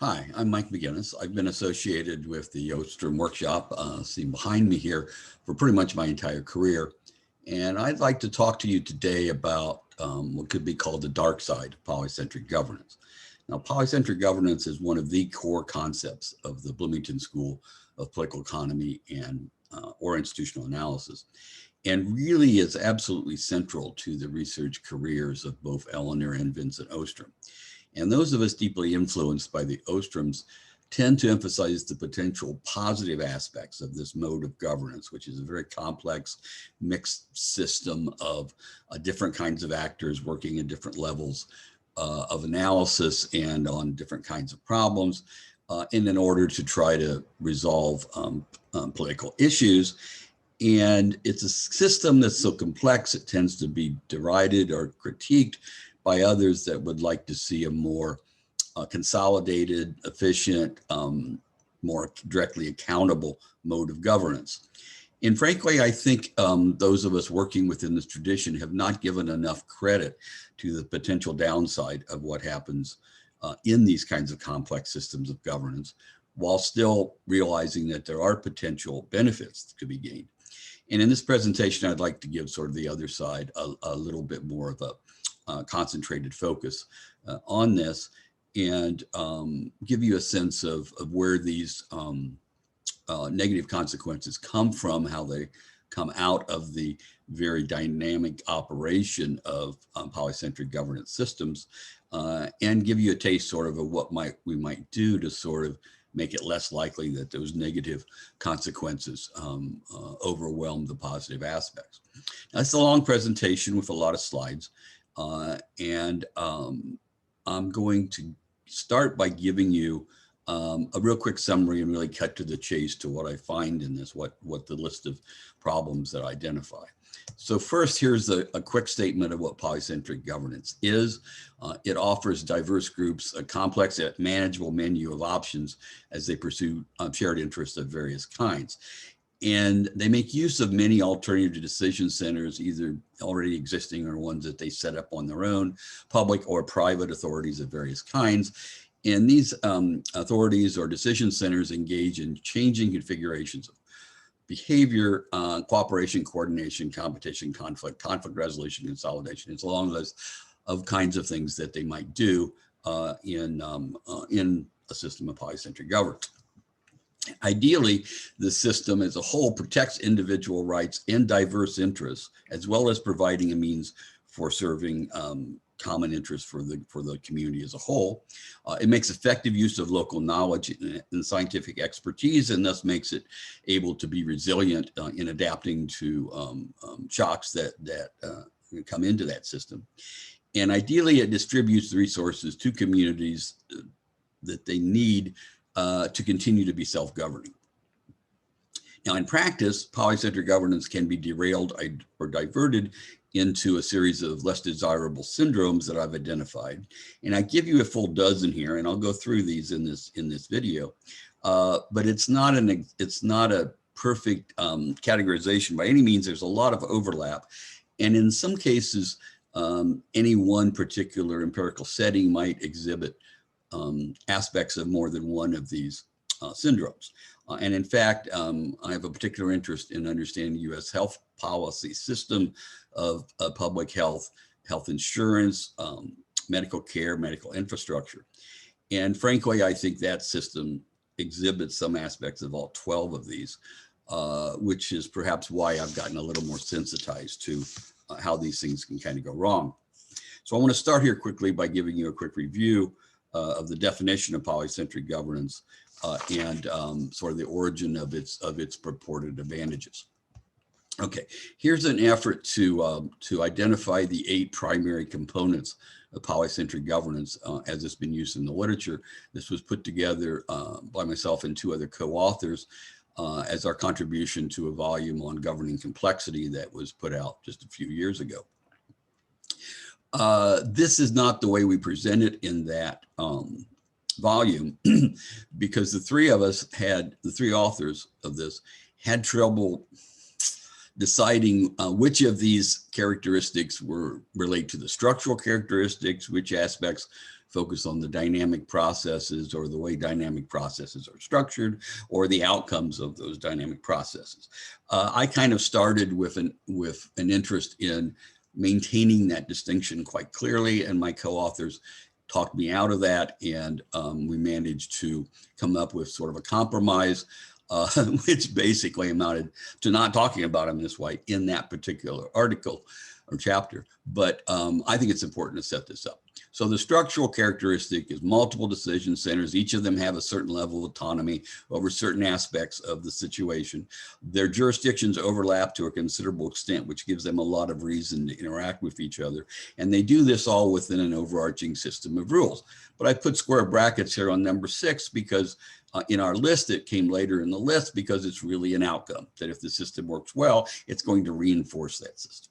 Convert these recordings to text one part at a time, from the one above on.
Hi, I'm Mike McGinnis. I've been associated with the Ostrom workshop, seen behind me here, for pretty much my entire career. And I'd like to talk to you today about what could be called the dark side of polycentric governance. Now, polycentric governance is one of the core concepts of the Bloomington School of Political Economy and or institutional analysis, and really is absolutely central to the research careers of both Eleanor and Vincent Ostrom. And those of us deeply influenced by the Ostroms tend to emphasize the potential positive aspects of this mode of governance, which is a very complex mixed system of different kinds of actors working at different levels of analysis and on different kinds of problems in order to try to resolve political issues. And it's a system that's so complex, it tends to be derided or critiqued by others that would like to see a more consolidated, efficient, more directly accountable mode of governance. And frankly, I think those of us working within this tradition have not given enough credit to the potential downside of what happens in these kinds of complex systems of governance, while still realizing that there are potential benefits that could be gained. And in this presentation, I'd like to give sort of the other side a little bit more of a concentrated focus on this and give you a sense of where these negative consequences come from, how they come out of the very dynamic operation of polycentric governance systems, and give you a taste sort of what we might do to sort of make it less likely that those negative consequences overwhelm the positive aspects. Now, it's a long presentation with a lot of slides. And I'm going to start by giving you a real quick summary and really cut to the chase to what I find in this, what the list of problems that I identify. So first, here's a quick statement of what polycentric governance is. It offers diverse groups a complex yet manageable menu of options as they pursue shared interests of various kinds. And they make use of many alternative decision centers, either already existing or ones that they set up on their own, public or private authorities of various kinds. And these authorities or decision centers engage in changing configurations of behavior, cooperation, coordination, competition, conflict resolution, consolidation. It's a long list of kinds of things that they might do in a system of polycentric governance. Ideally, the system as a whole protects individual rights and diverse interests, as well as providing a means for serving common interests for the community as a whole. It makes effective use of local knowledge and scientific expertise, and thus makes it able to be resilient in adapting to shocks that come into that system. And ideally, it distributes the resources to communities that they need to continue to be self-governing. Now, in practice, polycentric governance can be derailed or diverted into a series of less desirable syndromes that I've identified. And I give you a full dozen here, and I'll go through these in this video. But it's not a perfect categorization by any means. There's a lot of overlap. And in some cases, any one particular empirical setting might exhibit aspects of more than one of these syndromes. And in fact, I have a particular interest in understanding the US health policy system of public health, health insurance, medical care, medical infrastructure. And frankly, I think that system exhibits some aspects of all 12 of these, which is perhaps why I've gotten a little more sensitized to how these things can kind of go wrong. So I want to start here quickly by giving you a quick review of the definition of polycentric governance and sort of the origin of its purported advantages. Okay, here's an effort to identify the 8 primary components of polycentric governance as it's been used in the literature. This was put together by myself and 2 other co-authors as our contribution to a volume on governing complexity that was put out just a few years ago. This is not the way we present it in that volume because the 3 authors of this had trouble deciding which of these characteristics relate to the structural characteristics, which aspects focus on the dynamic processes or the way dynamic processes are structured or the outcomes of those dynamic processes. I kind of started with an interest in maintaining that distinction quite clearly, and my co-authors talked me out of that, and we managed to come up with sort of a compromise, which basically amounted to not talking about them this way in that particular article or chapter. But I think it's important to set this up. So the structural characteristic is multiple decision centers. Each of them have a certain level of autonomy over certain aspects of the situation. Their jurisdictions overlap to a considerable extent, which gives them a lot of reason to interact with each other. And they do this all within an overarching system of rules. But I put square brackets here on number 6 because in our list, it came later in the list because it's really an outcome that if the system works well, it's going to reinforce that system.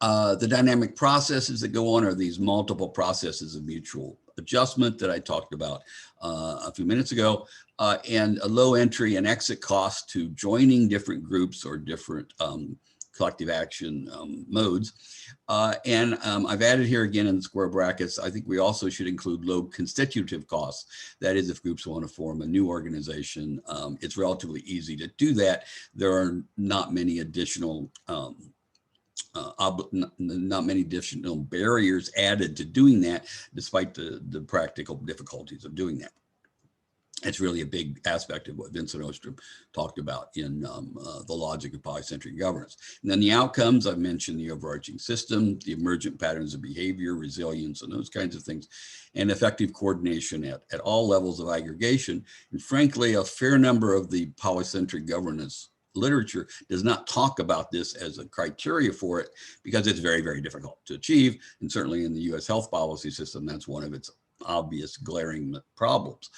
The dynamic processes that go on are these multiple processes of mutual adjustment that I talked about a few minutes ago, and a low entry and exit cost to joining different groups or different collective action modes. And I've added here again in the square brackets, I think we also should include low constitutive costs. That is, if groups want to form a new organization, it's relatively easy to do that. There are not many additional not many additional barriers added to doing that, despite the practical difficulties of doing that. It's really a big aspect of what Vincent Ostrom talked about in the logic of polycentric governance. And then the outcomes, I've mentioned the overarching system, the emergent patterns of behavior, resilience, and those kinds of things, and effective coordination at all levels of aggregation. And frankly, a fair number of the polycentric governance literature does not talk about this as a criteria for it because it's very, very difficult to achieve. And certainly in the US health policy system, that's one of its obvious glaring problems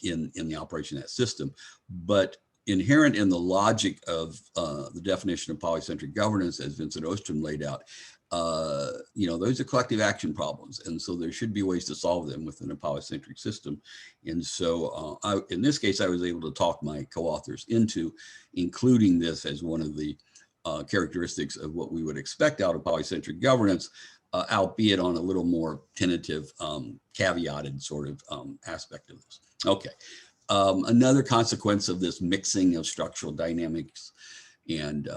in the operation of that system. But inherent in the logic of the definition of polycentric governance, as Vincent Ostrom laid out, those are collective action problems. And so there should be ways to solve them within a polycentric system. And so in this case, I was able to talk my co-authors into including this as one of the characteristics of what we would expect out of polycentric governance, albeit on a little more tentative, caveated sort of aspect of this. Okay. Another consequence of this mixing of structural dynamics and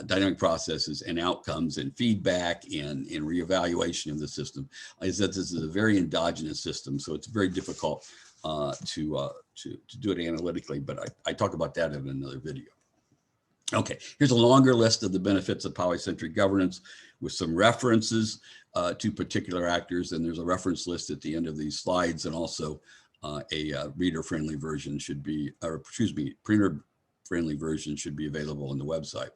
dynamic processes and outcomes and feedback and reevaluation of the system is that this is a very endogenous system. So it's very difficult to do it analytically, but I talk about that in another video. Okay, here's a longer list of the benefits of polycentric governance with some references to particular actors. And there's a reference list at the end of these slides, and also a reader-friendly version should be, or excuse me, printer-friendly version should be available on the website.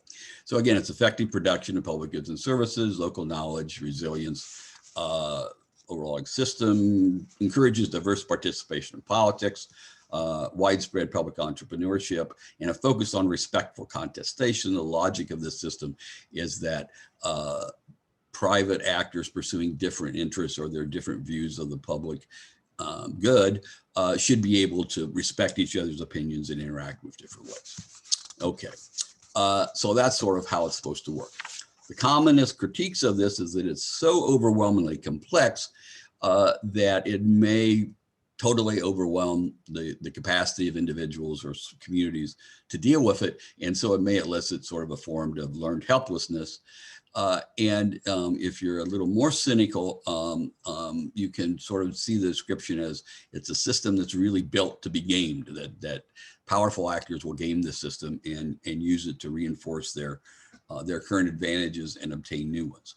So again, it's effective production of public goods and services, local knowledge, resilience, overall system, encourages diverse participation in politics, widespread public entrepreneurship, and a focus on respectful contestation. The logic of this system is that private actors pursuing different interests or their different views of the public good should be able to respect each other's opinions and interact with different ways. Okay, so that's sort of how it's supposed to work. The commonest critiques of this is that it's so overwhelmingly complex that it may totally overwhelm the capacity of individuals or communities to deal with it. And so it may elicit sort of a form of learned helplessness. And if you're a little more cynical, you can sort of see the description as it's a system that's really built to be gamed, that powerful actors will game the system and use it to reinforce their current advantages and obtain new ones.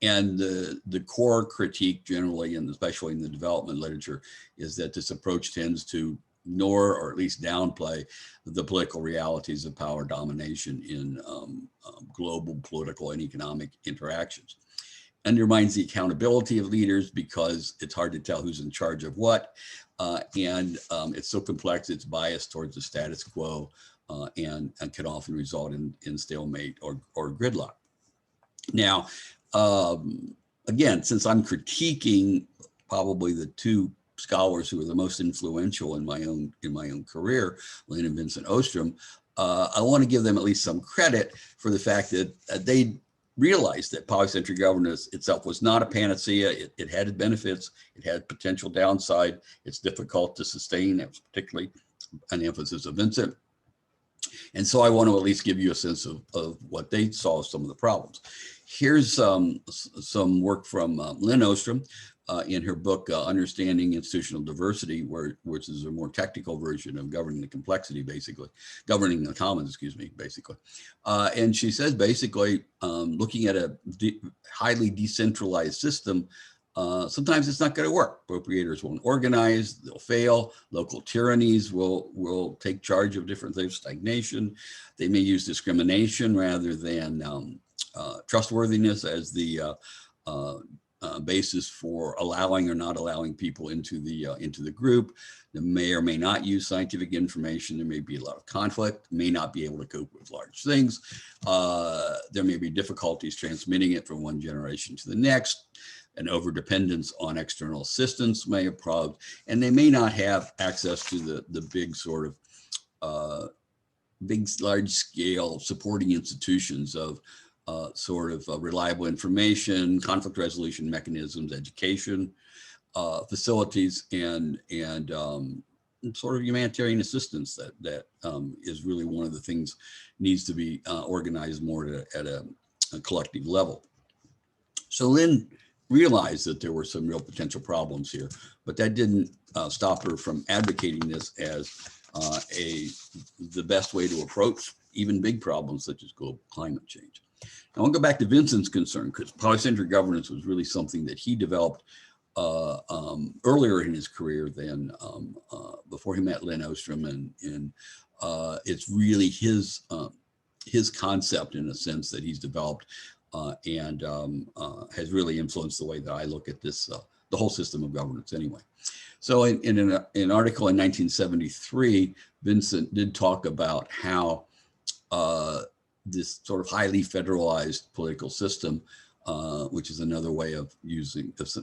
And the core critique generally, and especially in the development literature, is that this approach tends to ignore or at least downplay the political realities of power domination in global political and economic interactions. Undermines the accountability of leaders because it's hard to tell who's in charge of what. And it's so complex, it's biased towards the status quo and can often result in stalemate or gridlock. Now, again, since I'm critiquing probably the two scholars who are the most influential in my own career, Lynn and Vincent Ostrom, I want to give them at least some credit for the fact that they realized that polycentric governance itself was not a panacea. It had benefits, it had potential downside. It's difficult to sustain. That was particularly an emphasis of Vincent. And so I want to at least give you a sense of what they saw as some of the problems. Here's some work from Lynn Ostrom in her book, Understanding Institutional Diversity, which is a more technical version of governing the complexity, basically, governing the commons, excuse me, basically. And she says, basically, looking at a highly decentralized system, sometimes it's not going to work. Appropriators won't organize, they'll fail. Local tyrannies will take charge of different things, stagnation. They may use discrimination rather than trustworthiness as the basis for allowing or not allowing people into the group. They may or may not use scientific information. There may be a lot of conflict, may not be able to cope with large things. There may be difficulties transmitting it from one generation to the next. An overdependence on external assistance may have problems, and they may not have access to the big sort of large scale supporting institutions of reliable information, conflict resolution mechanisms, education facilities, and sort of humanitarian assistance that is really one of the things needs to be organized more at a collective level. So Lynn realized that there were some real potential problems here, but that didn't stop her from advocating this as the best way to approach even big problems such as global climate change. Now I'll go back to Vincent's concern, because polycentric governance was really something that he developed earlier in his career than before he met Lynn Ostrom, and it's really his concept in a sense that he's developed and has really influenced the way that I look at this, the whole system of governance anyway. So in an article in 1973, Vincent did talk about how this sort of highly federalized political system, which is another way of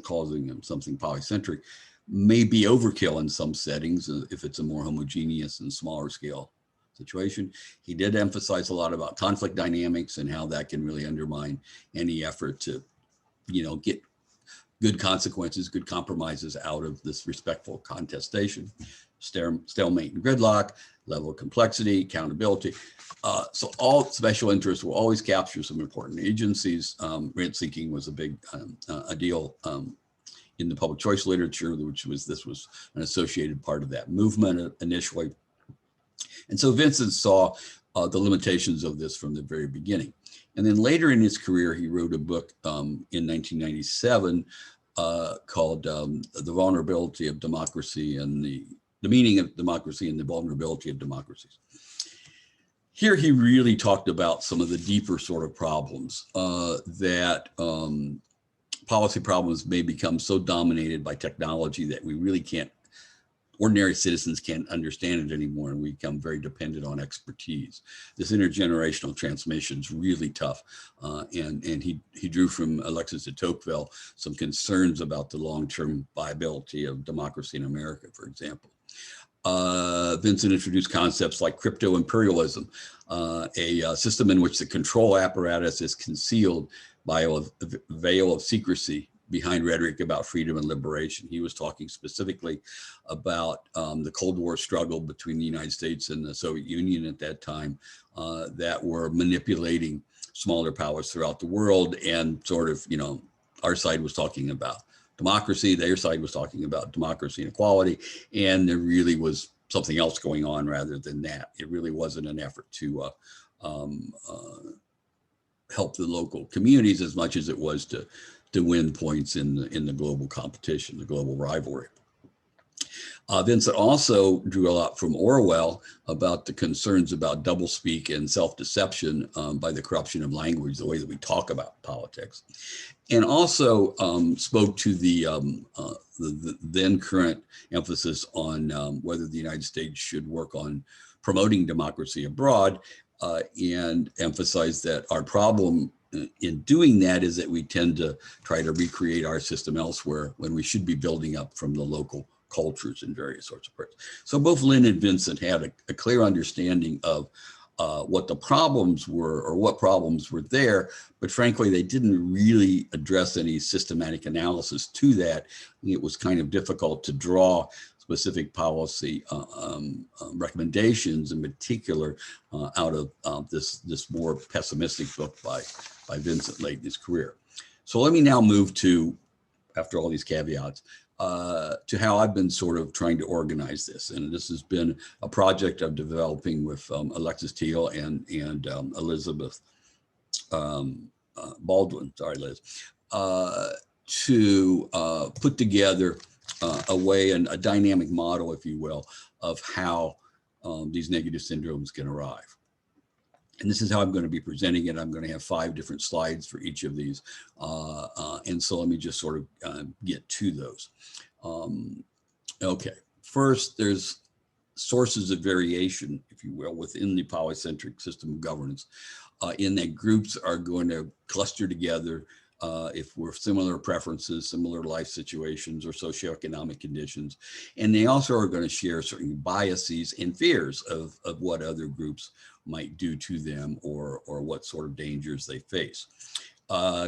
calling them something polycentric, may be overkill in some settings if it's a more homogeneous and smaller scale situation. He did emphasize a lot about conflict dynamics and how that can really undermine any effort to, get good consequences, good compromises out of this respectful contestation, stalemate and gridlock, level of complexity, accountability. So all special interests will always capture some important agencies. Rent seeking was a big deal in the public choice literature, this was an associated part of that movement initially. And so Vincent saw the limitations of this from the very beginning. And then later in his career, he wrote a book in 1997 called The Vulnerability of Democracy and the Meaning of Democracy and the Vulnerability of Democracies. Here he really talked about some of the deeper sort of problems that policy problems may become so dominated by technology that we really can't, ordinary citizens can't understand it anymore, and we become very dependent on expertise. This intergenerational transmission is really tough. And he drew from Alexis de Tocqueville some concerns about the long-term viability of democracy in America, for example. Vincent introduced concepts like crypto-imperialism, a system in which the control apparatus is concealed by a veil of secrecy behind rhetoric about freedom and liberation. He was talking specifically about the Cold War struggle between the United States and the Soviet Union at that time that were manipulating smaller powers throughout the world, and sort of, our side was talking about democracy, their side was talking about democracy and equality, and there really was something else going on rather than that. It really wasn't an effort to help the local communities as much as it was to win points in the global competition, the global rivalry. Vincent also drew a lot from Orwell about the concerns about doublespeak and self-deception by the corruption of language, the way that we talk about politics, and also spoke to the then current emphasis on whether the United States should work on promoting democracy abroad, and emphasized that our problem in doing that is that we tend to try to recreate our system elsewhere when we should be building up from the local cultures in various sorts of parts. So both Lynn and Vincent had a clear understanding of what the problems were or what problems were there, but frankly, they didn't really address any systematic analysis to that. It was kind of difficult to draw specific policy recommendations, in particular, out of this more pessimistic book by Vincent late in his career. So let me now move to, after all these caveats, to how I've been sort of trying to organize this. And this has been a project I'm developing with Alexis Teal and Elizabeth Baldwin, sorry, Liz, to put together a way and a dynamic model, if you will, of how these negative syndromes can arrive. And this is how I'm going to be presenting it. I'm going to have 5 different slides for each of these. And so let me just sort of get to those. Okay, first, there's sources of variation, if you will, within the polycentric system of governance, in that groups are going to cluster together if we're similar preferences, similar life situations, or socioeconomic conditions. And they also are going to share certain biases and fears of what other groups might do to them or what sort of dangers they face.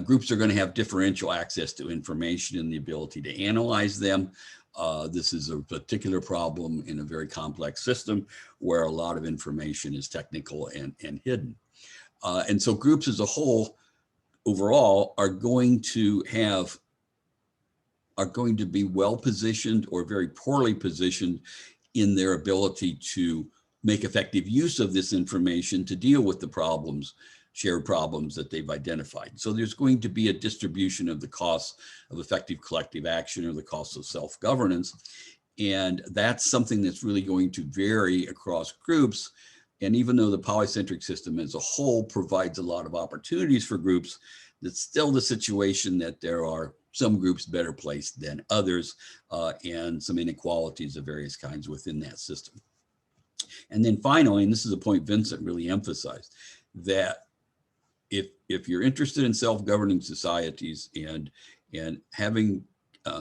Groups are going to have differential access to information and the ability to analyze them. This is a particular problem in a very complex system where a lot of information is technical and hidden. And so groups as a whole, overall, are going to be well positioned or very poorly positioned in their ability to make effective use of this information to deal with the problems, shared problems that they've identified. So there's going to be a distribution of the costs of effective collective action or the costs of self-governance. And that's something that's really going to vary across groups. And even though the polycentric system as a whole provides a lot of opportunities for groups, it's still the situation that there are some groups better placed than others and some inequalities of various kinds within that system. And then finally, and this is a point Vincent really emphasized, that if you're interested in self-governing societies and having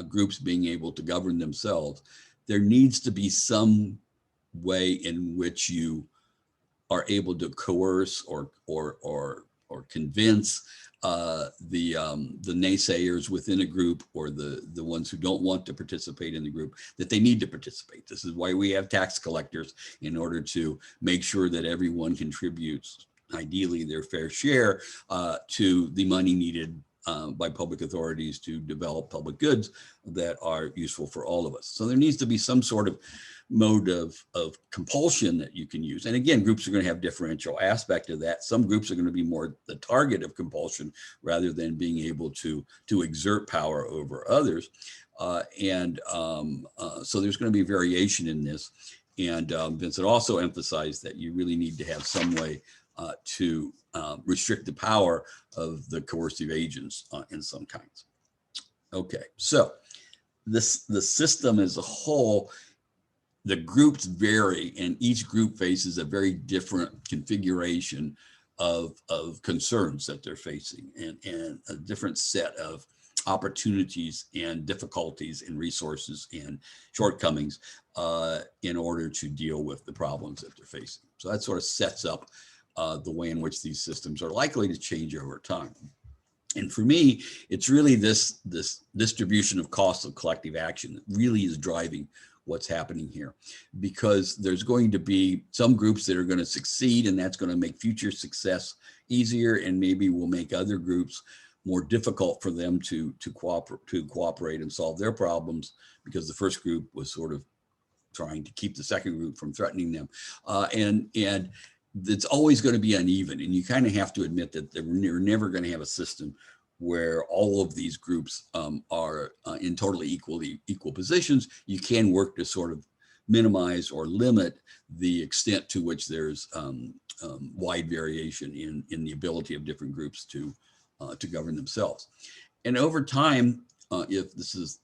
groups being able to govern themselves, there needs to be some way in which you are able to coerce or convince the naysayers within a group or the ones who don't want to participate in the group that they need to participate. This is why we have tax collectors, in order to make sure that everyone contributes, ideally their fair share, to the money needed by public authorities to develop public goods that are useful for all of us. So there needs to be some sort of mode of compulsion that you can use. And again, groups are going to have differential aspect of that. Some groups are going to be more the target of compulsion rather than being able to exert power over others. So there's going to be variation in this. And Vincent also emphasized that you really need to have some way to restrict the power of the coercive agents in some kinds. Okay, so the system as a whole, the groups vary, and each group faces a very different configuration of concerns that they're facing, and a different set of opportunities and difficulties and resources and shortcomings in order to deal with the problems that they're facing. So that sort of sets up the way in which these systems are likely to change over time. And for me, it's really this distribution of costs of collective action that really is driving what's happening here, because there's going to be some groups that are going to succeed, and that's going to make future success easier, and maybe will make other groups more difficult for them to cooperate and solve their problems, because the first group was sort of trying to keep the second group from threatening them. And it's always going to be uneven, and you kind of have to admit that you're never going to have a system where all of these groups are in totally equal positions. You can work to sort of minimize or limit the extent to which there's wide variation in the ability of different groups to govern themselves. And over time, if this is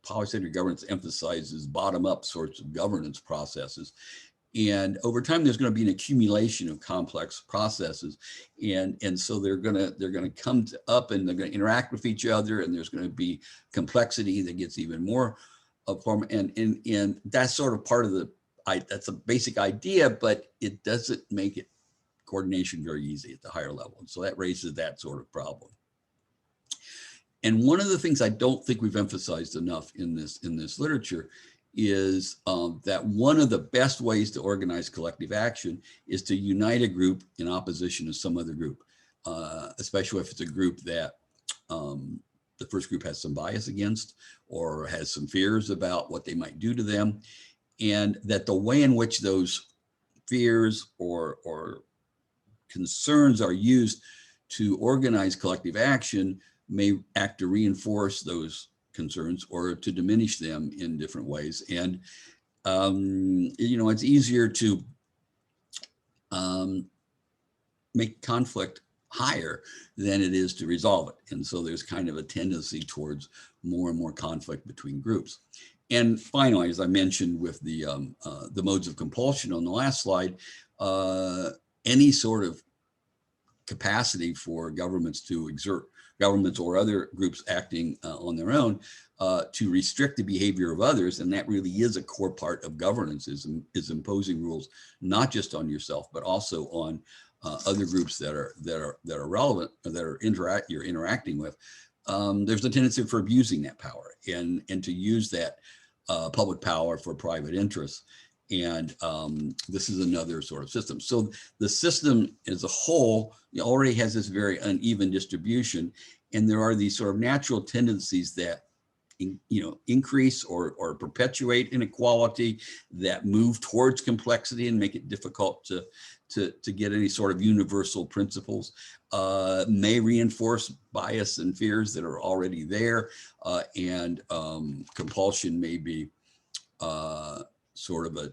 polycentric governance emphasizes bottom-up sorts of governance processes, and over time, there's going to be an accumulation of complex processes, and so they're going to come up, and they're going to interact with each other, and there's going to be complexity that gets even more form, and that's sort of part of that's a basic idea, but it doesn't make it coordination very easy at the higher level. And so that raises that sort of problem. And one of the things I don't think we've emphasized enough in this literature is that one of the best ways to organize collective action is to unite a group in opposition to some other group, especially if it's a group that the first group has some bias against or has some fears about what they might do to them, and that the way in which those fears or concerns are used to organize collective action may act to reinforce those concerns or to diminish them in different ways. And, it's easier to make conflict higher than it is to resolve it. And so there's kind of a tendency towards more and more conflict between groups. And finally, as I mentioned with the modes of compulsion on the last slide, any sort of capacity for governments to exert, governments or other groups acting on their own, to restrict the behavior of others, and that really is a core part of governance, is imposing rules not just on yourself but also on other groups that are relevant, that you're interacting with. There's a tendency for abusing that power and to use that public power for private interests. And this is another sort of system. So the system as a whole already has this very uneven distribution, and there are these sort of natural tendencies that increase or perpetuate inequality, that move towards complexity and make it difficult to get any sort of universal principles, may reinforce bias and fears that are already there, and compulsion may be sort of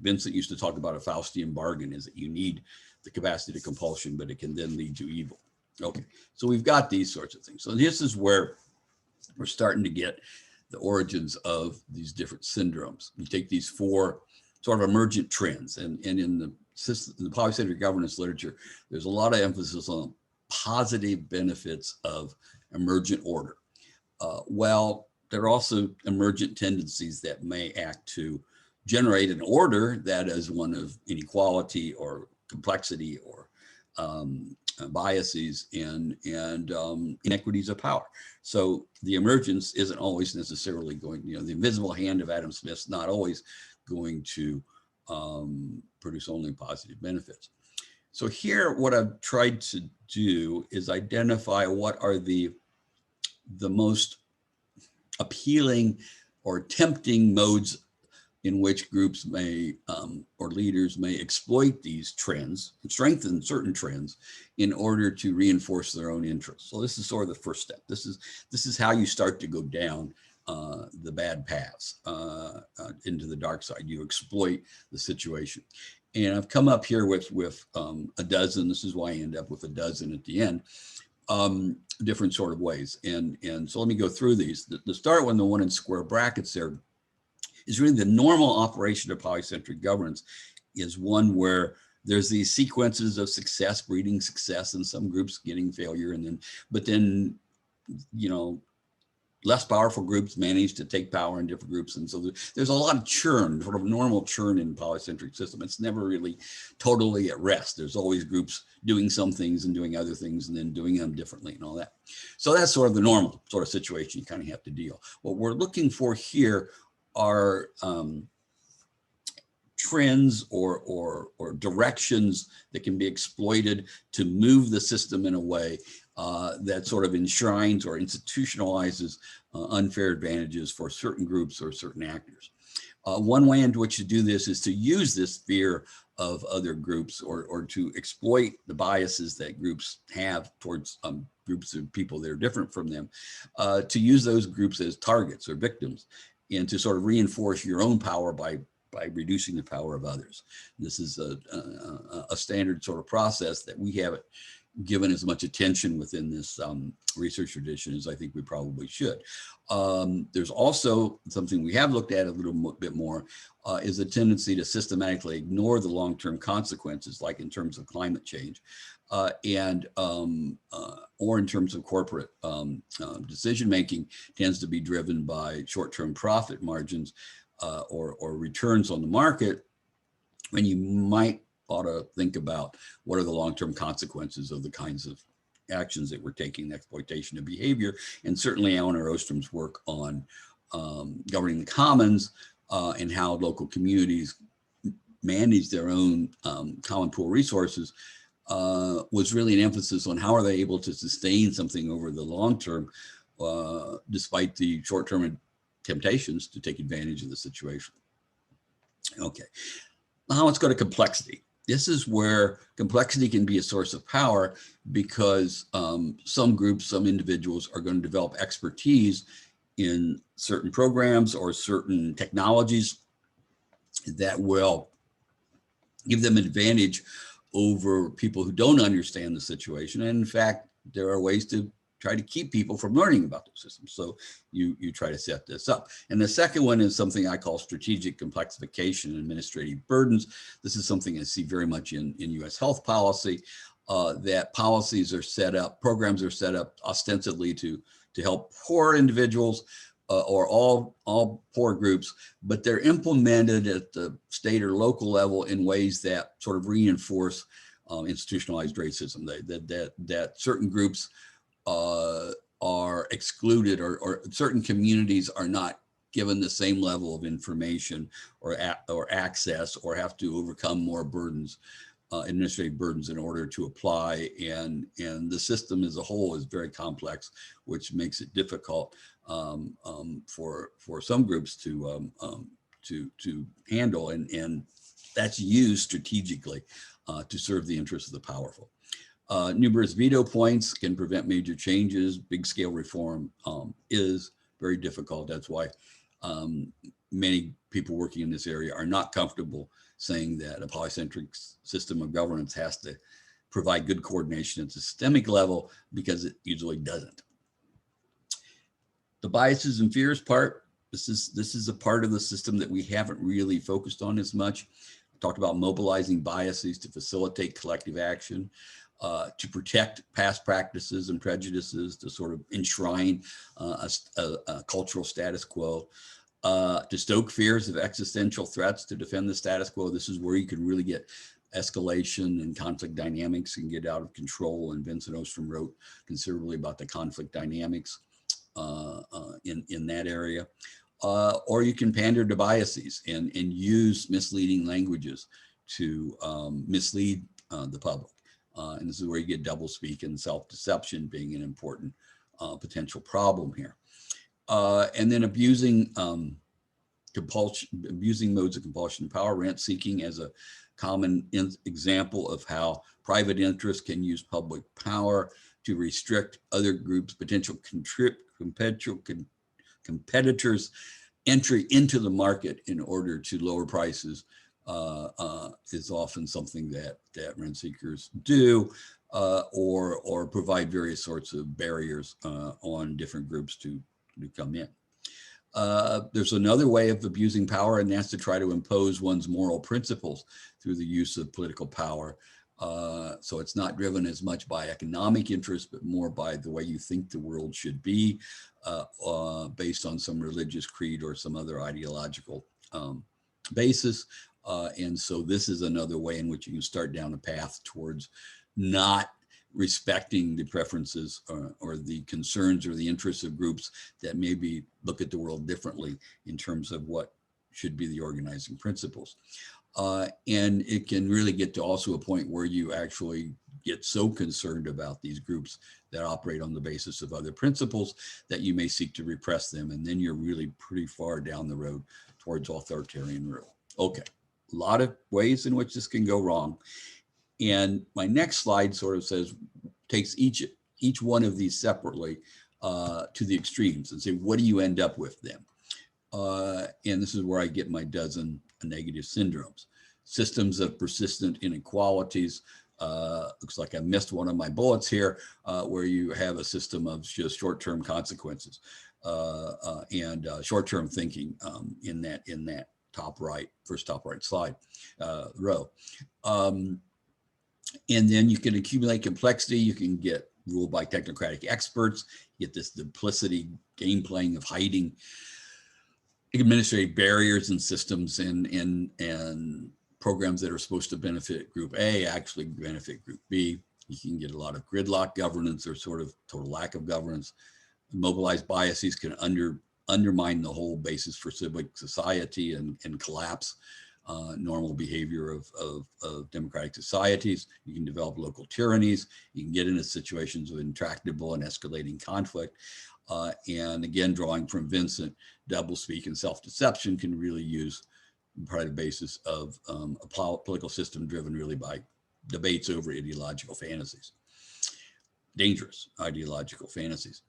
Vincent used to talk about a Faustian bargain, is that you need the capacity to compulsion, but it can then lead to evil. Okay, so we've got these sorts of things. So this is where we're starting to get the origins of these different syndromes. You take these four sort of emergent trends, and in the polycentric governance literature, there's a lot of emphasis on positive benefits of emergent order. Well, there are also emergent tendencies that may act to generate an order that is one of inequality or complexity or biases and inequities of power. So the emergence isn't always necessarily going, the invisible hand of Adam Smith's not always going to produce only positive benefits. So here, what I've tried to do is identify what are the most appealing or tempting modes in which groups may or leaders may exploit these trends and strengthen certain trends in order to reinforce their own interests. So this is sort of the first step. This is how you start to go down the bad paths into the dark side. You exploit the situation. And I've come up here with a dozen. This is why I end up with a dozen at the end. Different sort of ways. And so let me go through these. The start one, the one in square brackets there, is really the normal operation of polycentric governance, is one where there's these sequences of success breeding success and some groups getting failure, but then less powerful groups manage to take power in different groups. And so there's a lot of churn, sort of normal churn in polycentric system. It's never really totally at rest. There's always groups doing some things and doing other things and then doing them differently and all that. So that's sort of the normal sort of situation you kind of have to deal. What we're looking for here are trends or directions that can be exploited to move the system in a way that sort of enshrines or institutionalizes unfair advantages for certain groups or certain actors. One way in which to do this is to use this fear of other groups or to exploit the biases that groups have towards groups of people that are different from them, to use those groups as targets or victims, and to sort of reinforce your own power by reducing the power of others. This is a standard sort of process that we haven't given as much attention within this research tradition as I think we probably should. There's also something we have looked at a little bit more, is a tendency to systematically ignore the long-term consequences, like in terms of climate change, or in terms of corporate decision-making tends to be driven by short-term profit margins or returns on the market, when you might to think about what are the long-term consequences of the kinds of actions that we're taking, exploitation of behavior. And certainly Alan Ostrom's work on governing the commons and how local communities manage their own common pool resources was really an emphasis on how are they able to sustain something over the long term, despite the short-term temptations to take advantage of the situation. Okay, now let's go to complexity. This is where complexity can be a source of power because some groups, some individuals are going to develop expertise in certain programs or certain technologies that will give them an advantage over people who don't understand the situation. And in fact, there are ways to try to keep people from learning about the system. So you try to set this up. And the second one is something I call strategic complexification and administrative burdens. This is something I see very much in US health policy, that policies are set up, programs are set up ostensibly to help poor individuals or all poor groups, but they're implemented at the state or local level in ways that sort of reinforce institutionalized racism, that certain groups are excluded or certain communities are not given the same level of information or access or have to overcome more burdens, administrative burdens in order to apply. And the system as a whole is very complex, which makes it difficult for some groups to handle. And that's used strategically to serve the interests of the powerful. Numerous veto points can prevent major changes. Big scale reform is very difficult. That's why many people working in this area are not comfortable saying that a polycentric system of governance has to provide good coordination at the systemic level, because it usually doesn't. The biases and fears part, this is a part of the system that we haven't really focused on as much. I talked about mobilizing biases to facilitate collective action, to protect past practices and prejudices, to sort of enshrine a cultural status quo, to stoke fears of existential threats, to defend the status quo. This is where you can really get escalation and conflict dynamics and get out of control. And Vincent Ostrom wrote considerably about the conflict dynamics in that area. Or you can pander to biases and use misleading languages to mislead the public. And this is where you get doublespeak and self-deception being an important potential problem here. And then abusing modes of compulsion and power, rent seeking as a common example of how private interests can use public power to restrict other groups' potential competitors' entry into the market in order to lower prices. Is often something that rent seekers do, or provide various sorts of barriers on different groups to come in. There's another way of abusing power, and that's to try to impose one's moral principles through the use of political power. So it's not driven as much by economic interest, but more by the way you think the world should be, based on some religious creed or some other ideological basis. And so this is another way in which you can start down a path towards not respecting the preferences or the concerns or the interests of groups that maybe look at the world differently in terms of what should be the organizing principles. And it can really get to also a point where you actually get so concerned about these groups that operate on the basis of other principles that you may seek to repress them. And then you're really pretty far down the road towards authoritarian rule. Okay, a lot of ways in which this can go wrong. And my next slide sort of says, takes each one of these separately to the extremes and say, what do you end up with then? And this is where I get my dozen negative syndromes. Systems of persistent inequalities. Looks like I missed one of my bullets here, where you have a system of just short-term consequences and short-term thinking in that top right, first top right slide row. And then you can accumulate complexity. You can get ruled by technocratic experts. You get this duplicity, game playing of hiding administrative barriers and systems and programs that are supposed to benefit group A actually benefit group B. You can get a lot of gridlock governance or sort of total lack of governance. Mobilized biases can undermine the whole basis for civic society and collapse normal behavior of democratic societies. You can develop local tyrannies. You can get into situations of intractable and escalating conflict. And again, drawing from Vincent, doublespeak and self-deception can really use part of the basis of a political system driven really by debates over ideological fantasies, dangerous ideological fantasies.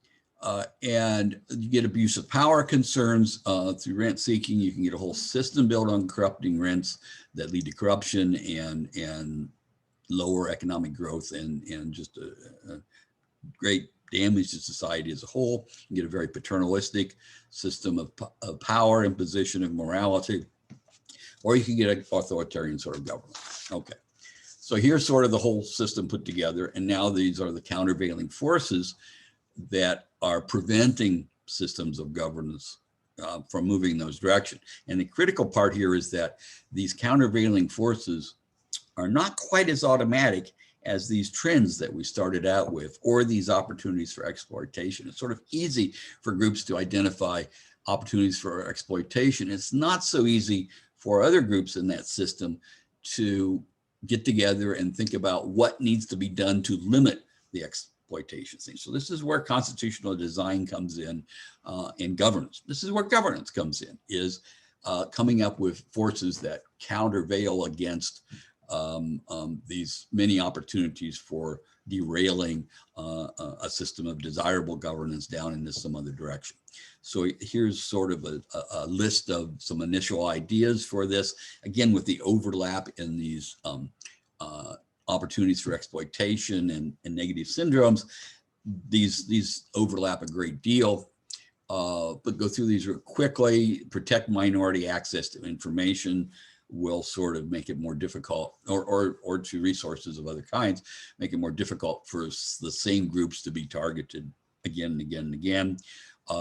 And you get abuse of power concerns through rent seeking. You can get a whole system built on corrupting rents that lead to corruption and lower economic growth and just a great damage to society as a whole. You get a very paternalistic system of power, imposition of morality, or you can get an authoritarian sort of government. Okay, so here's sort of the whole system put together, and now these are the countervailing forces that are preventing systems of governance from moving in those directions. And the critical part here is that these countervailing forces are not quite as automatic as these trends that we started out with, or these opportunities for exploitation. It's sort of easy for groups to identify opportunities for exploitation. It's not so easy for other groups in that system to get together and think about what needs to be done to limit the exploitation thing. So this is where constitutional design comes in, and governance. This is where governance comes in, is coming up with forces that countervail against these many opportunities for derailing a system of desirable governance down into some other direction. So here's sort of a list of some initial ideas for this, again, with the overlap in these opportunities for exploitation and negative syndromes. These overlap a great deal, but go through these real quickly. Protect minority access to information will sort of make it more difficult, or to resources of other kinds, make it more difficult for the same groups to be targeted again and again and again.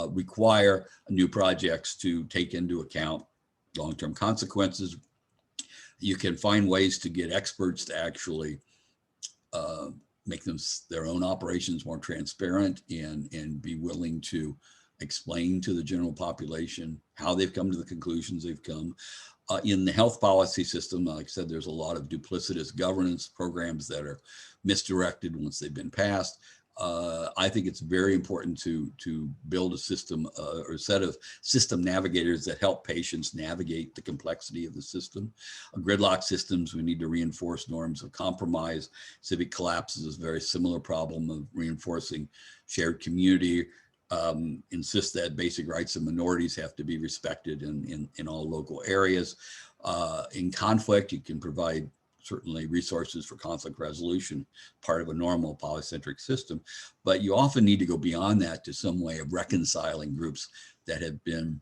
Require new projects to take into account long-term consequences. You can find ways to get experts to actually make their own operations more transparent and be willing to explain to the general population how they've come to the conclusions they've come. In the health policy system, like I said, there's a lot of duplicitous governance programs that are misdirected once they've been passed. I think it's very important to build a system or a set of system navigators that help patients navigate the complexity of the system. Gridlock systems, we need to reinforce norms of compromise. Civic collapse is a very similar problem of reinforcing shared community. Insist that basic rights of minorities have to be respected in all local areas. In conflict, you can provide certainly resources for conflict resolution, part of a normal polycentric system, but you often need to go beyond that to some way of reconciling groups that have been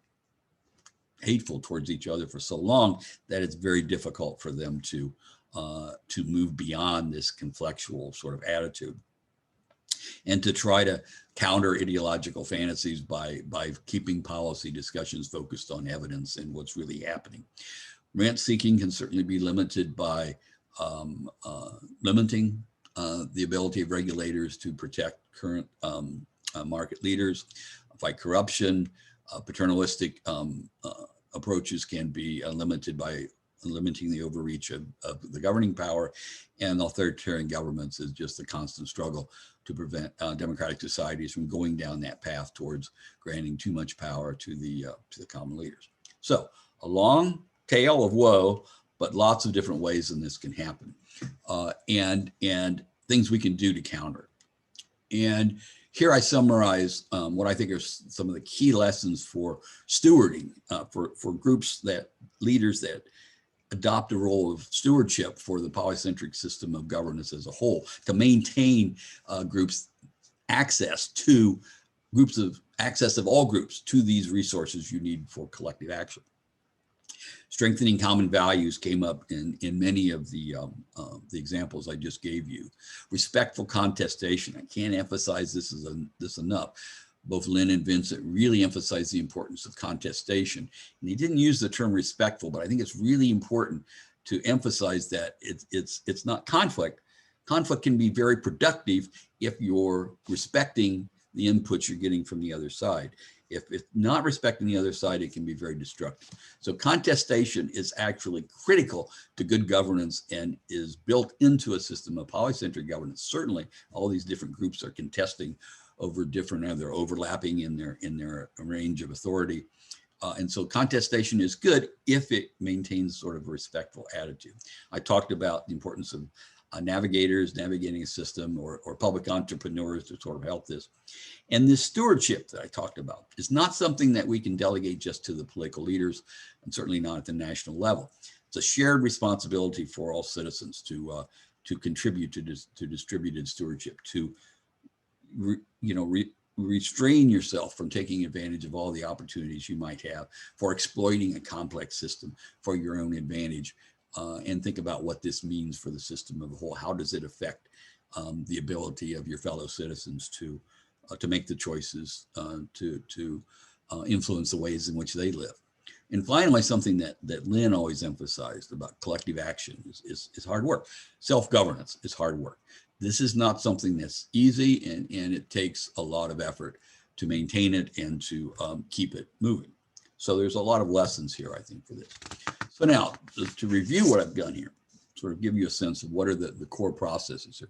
hateful towards each other for so long that it's very difficult for them to move beyond this conflictual sort of attitude. And to try to counter ideological fantasies by keeping policy discussions focused on evidence and what's really happening. Rent seeking can certainly be limited by limiting the ability of regulators to protect current market leaders, fight corruption. Paternalistic approaches can be limited by limiting the overreach of the governing power, and authoritarian governments is just a constant struggle to prevent democratic societies from going down that path towards granting too much power to the common leaders. So a long tale of woe, but lots of different ways in this can happen, and things we can do to counter. And here I summarize what I think are some of the key lessons for stewarding, for groups leaders that adopt a role of stewardship for the polycentric system of governance as a whole, to maintain groups' access of all groups to these resources you need for collective action. Strengthening common values came up in many of the examples I just gave you. Respectful contestation, I can't emphasize this enough. Both Lynn and Vincent really emphasized the importance of contestation. And they didn't use the term respectful, but I think it's really important to emphasize that it's not conflict. Conflict can be very productive if you're respecting the inputs you're getting from the other side. If not respecting the other side, it can be very destructive. So contestation is actually critical to good governance and is built into a system of polycentric governance. Certainly, all these different groups are contesting over different, they're overlapping in their range of authority. And so contestation is good if it maintains sort of a respectful attitude. I talked about the importance of navigators navigating a system, or public entrepreneurs to sort of help this. And this stewardship that I talked about is not something that we can delegate just to the political leaders, and certainly not at the national level. It's a shared responsibility for all citizens to contribute to distributed stewardship, to restrain yourself from taking advantage of all the opportunities you might have for exploiting a complex system for your own advantage, and think about what this means for the system as a whole. How does it affect the ability of your fellow citizens to make the choices, to influence the ways in which they live? And finally, something that Lynn always emphasized about collective action is hard work. Self-governance is hard work. This is not something that's easy, and it takes a lot of effort to maintain it and to keep it moving. So there's a lot of lessons here, I think, for this. So now, to review what I've done here, sort of give you a sense of what are the core processes here.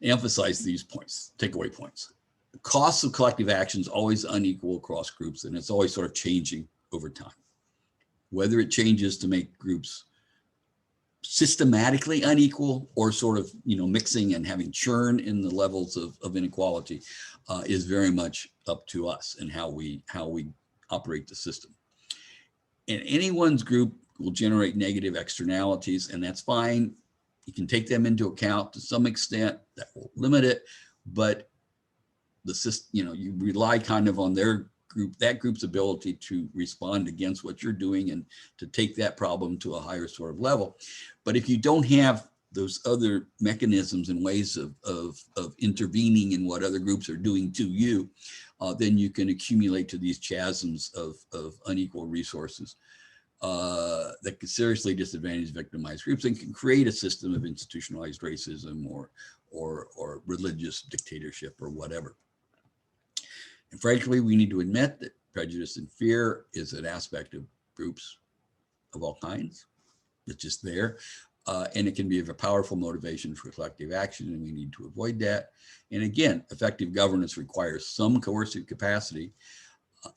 Emphasize these points, takeaway points. The costs of collective action is always unequal across groups, and it's always sort of changing over time. Whether it changes to make groups systematically unequal or sort of mixing and having churn in the levels of inequality is very much up to us and how we operate the system. And anyone's group will generate negative externalities, and that's fine. You can take them into account to some extent. That will limit it, but the system, you rely kind of on that group's ability to respond against what you're doing and to take that problem to a higher sort of level. But if you don't have those other mechanisms and ways of intervening in what other groups are doing to you, then you can accumulate to these chasms of unequal resources that could seriously disadvantage victimized groups and can create a system of institutionalized racism or religious dictatorship or whatever. And frankly, we need to admit that prejudice and fear is an aspect of groups of all kinds. It's just there. And it can be a powerful motivation for collective action, and we need to avoid that. And again, effective governance requires some coercive capacity,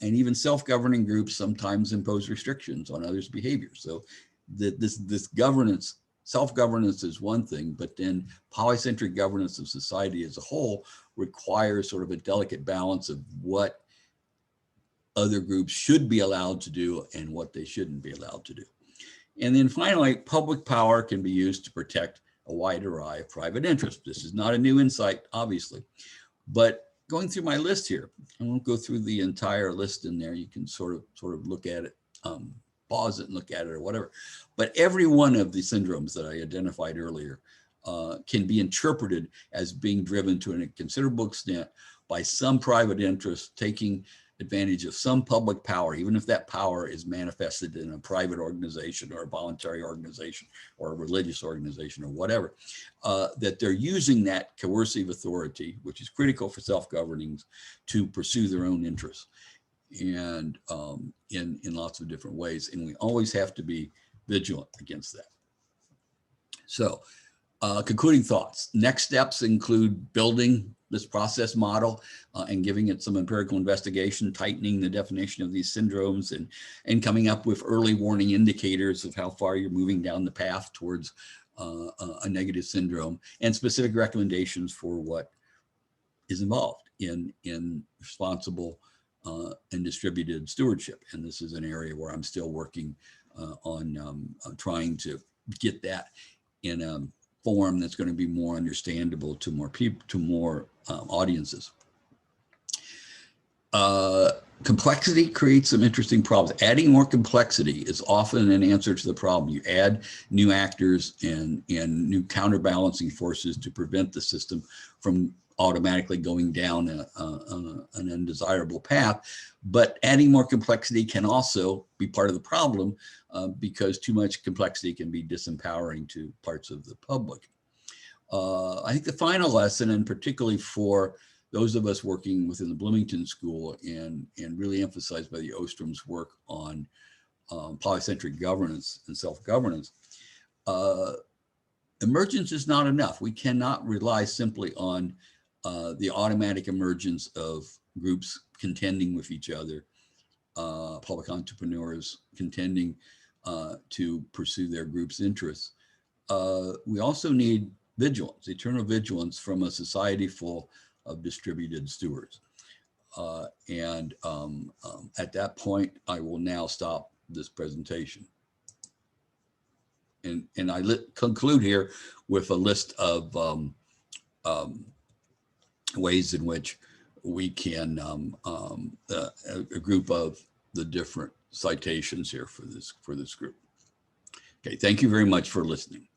and even self-governing groups sometimes impose restrictions on others' behavior. So this governance, self-governance is one thing, but then polycentric governance of society as a whole requires sort of a delicate balance of what other groups should be allowed to do and what they shouldn't be allowed to do. And then finally, public power can be used to protect a wide array of private interests. This is not a new insight, obviously, but going through my list here, I won't go through the entire list in there. You can sort of look at it, pause it and look at it or whatever. But every one of the syndromes that I identified earlier can be interpreted as being driven to a considerable extent by some private interest taking advantage of some public power, even if that power is manifested in a private organization or a voluntary organization or a religious organization or whatever, that they're using that coercive authority, which is critical for self-governing, to pursue their own interests, and in lots of different ways. And we always have to be vigilant against that. So concluding thoughts. Next steps include building this process model and giving it some empirical investigation, tightening the definition of these syndromes, and coming up with early warning indicators of how far you're moving down the path towards a negative syndrome, and specific recommendations for what is involved in responsible and distributed stewardship. And this is an area where I'm still working on trying to get that in a form that's going to be more understandable to more people, to more audiences. Complexity creates some interesting problems. Adding more complexity is often an answer to the problem. You add new actors and new counterbalancing forces to prevent the system from automatically going down an undesirable path, but adding more complexity can also be part of the problem because too much complexity can be disempowering to parts of the public. I think the final lesson, and particularly for those of us working within the Bloomington School and really emphasized by the Ostrom's work on polycentric governance and self-governance, emergence is not enough. We cannot rely simply on the automatic emergence of groups contending with each other, public entrepreneurs contending to pursue their group's interests. We also need vigilance, eternal vigilance from a society full of distributed stewards. At that point, I will now stop this presentation. And I conclude here with a list of ways in which we can, a group of the different citations here for this group. Okay, thank you very much for listening.